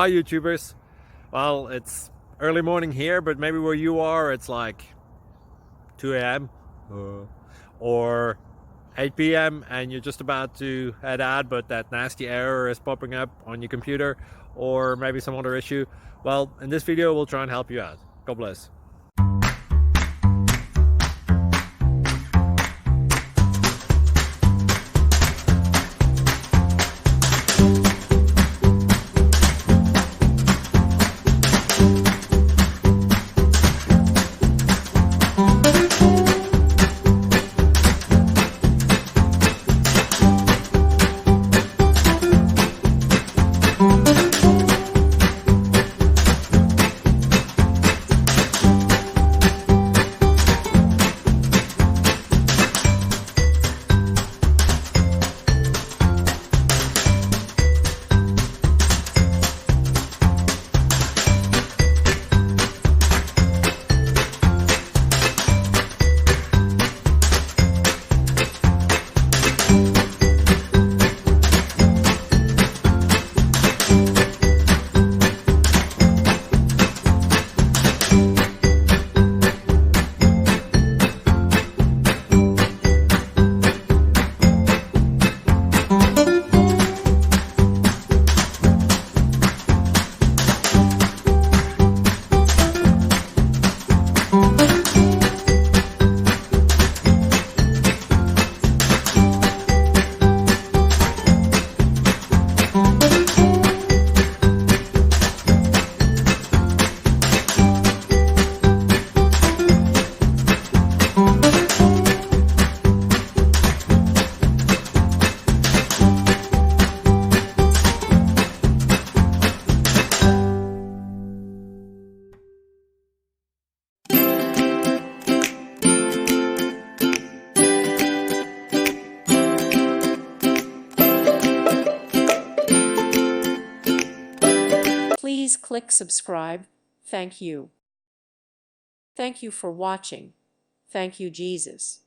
Hi YouTubers. Well, it's early morning here, but maybe where you are it's like 2 a.m. or 8 p.m. and you're just about to head out, but that nasty error is popping up on your computer, or maybe some other issue. Well, in this video we'll try and help you out. God bless. Please click subscribe. Thank you. Thank you for watching. Thank you, Jesus.